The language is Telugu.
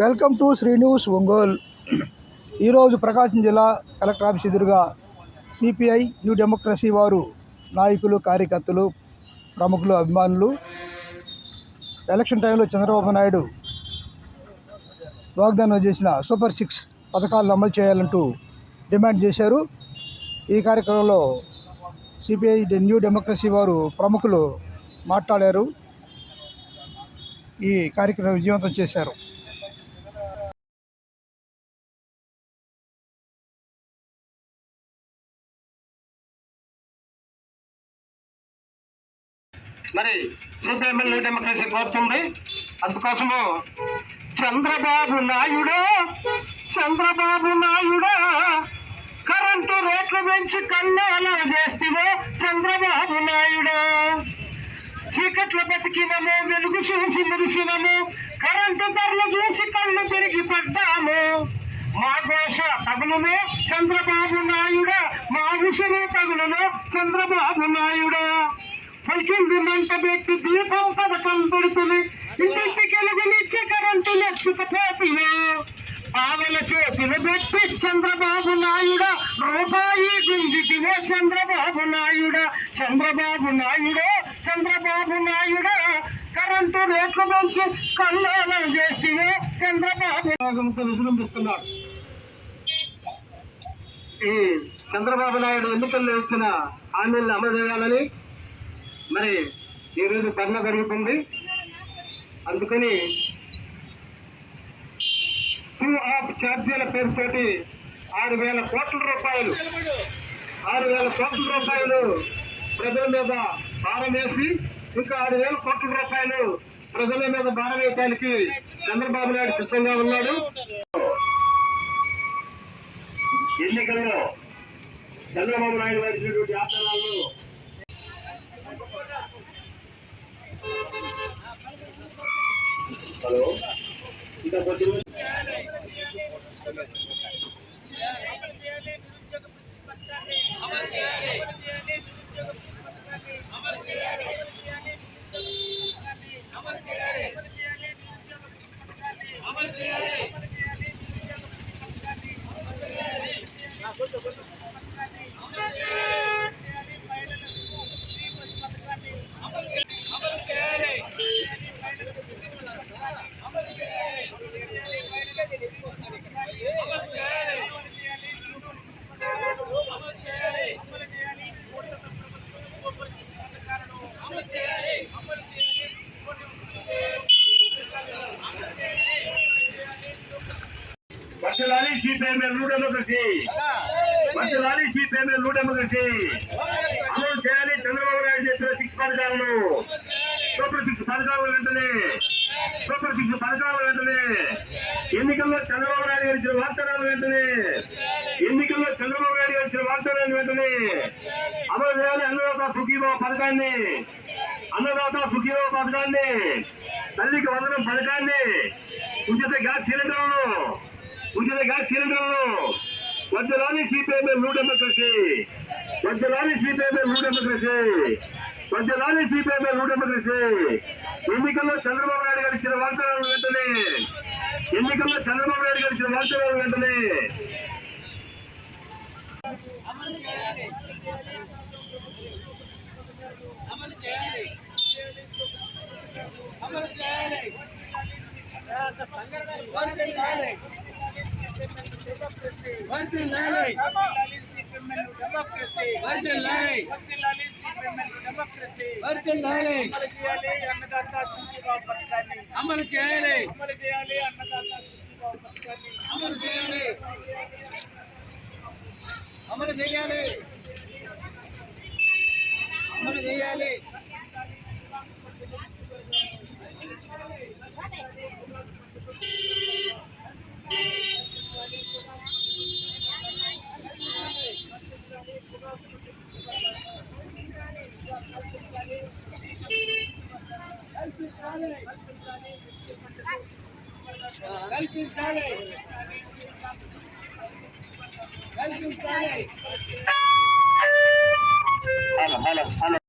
Welcome to Shri news Ongole. ఈరోజు ప్రకాశం జిల్లా కలెక్టర్ ఆఫీస్ ఎదురుగా సిపిఐ న్యూ డెమోక్రసీ వారు నాయకులు, కార్యకర్తలు, ప్రముఖులు, అభిమానులు ఎలక్షన్ టైంలో చంద్రబాబు నాయుడు వాగ్దానం చేసిన సూపర్ 6 పథకాలను అమలు చేయాలంటూ డిమాండ్ చేశారు. ఈ కార్యక్రమంలో సిపిఐ న్యూ డెమోక్రసీ వారు ప్రముఖులు మాట్లాడారు. ఈ కార్యక్రమం విజయవంతం చేశారు. మరి సిపిఐ న్యూ డెమోక్రసీ కోరుతుంది. అందుకోసము చంద్రబాబు నాయుడా కరెంటు రేట్లు పెంచి కన్నాలా చేస్తే చంద్రబాబు నాయుడు చీకట్లో బతికినము, వెలుగు చూసి మురిసినము, కరెంటు ధరలు చూసి కళ్ళు తిరిగి పడ్డాము. మా ఘోష తగులును చంద్రబాబు నాయుడా, మా విషయం తగులును చంద్రబాబు నాయుడా. పైకింది మంట పెట్టి దీపం పథకం పెడుతుంది, ఇంటికి వెలుగునిచ్చి కరెంటు నెచ్చుకపోతున్నా. పావల చేతులు పెట్టి చంద్రబాబు నాయుడా, రూపాయి గుంజిటివే చంద్రబాబు నాయుడా. చంద్రబాబు నాయుడా కరెంటు రేట్లు పెంచి కల్లోలం చేసివే చంద్రబాబు విజృంభిస్తున్నాడు. ఈ చంద్రబాబు నాయుడు ఎన్నికల్లో ఇచ్చిన హామీలను అమలు చేయాలని మరి ఈరోజు ధర్నా జరుగుతుంది. అందుకని టూ ఆఫ్ ఛార్జీల పేరుతోటి 6,000 కోట్ల రూపాయలు ప్రజల మీద భారం వేసి ఇంకా 6,000 కోట్ల రూపాయలు ప్రజల మీద భారం వేయడానికి చంద్రబాబు నాయుడు సిద్ధంగా ఉన్నాడు. ఎన్నికల్లో చంద్రబాబు నాయుడు వారిచ్చినటువంటి ఆచరణలు హలో ఇంకా కొద్ది వర్షాలి సిపిఐ న్యూ డెమోక్రసీ, అమలు చేయాలి చంద్రబాబు నాయుడు చెప్పిన 6 పథకాలను, సూపర్ 6 పథకాల వెంటనే ఎన్నికల్లో చంద్రబాబు నాయుడు గారు ఇచ్చిన వాగ్దానాలు వెంటనే అమలు చేయాలి. అన్నదాత సుఖీభావ పథకాన్ని, తల్లికి వందనం పథకాన్ని, ఉచిత గ్యాస్ సిలిండర్లను వర్ధిల్లాలి సిపిఐ న్యూ డెమోక్రసీ. ఎన్నికల్లో చంద్రబాబు నాయుడు గారు ఇచ్చిన వాగ్దానాలు వెంటనే అమలు చేయాలి. కల్పించాలి.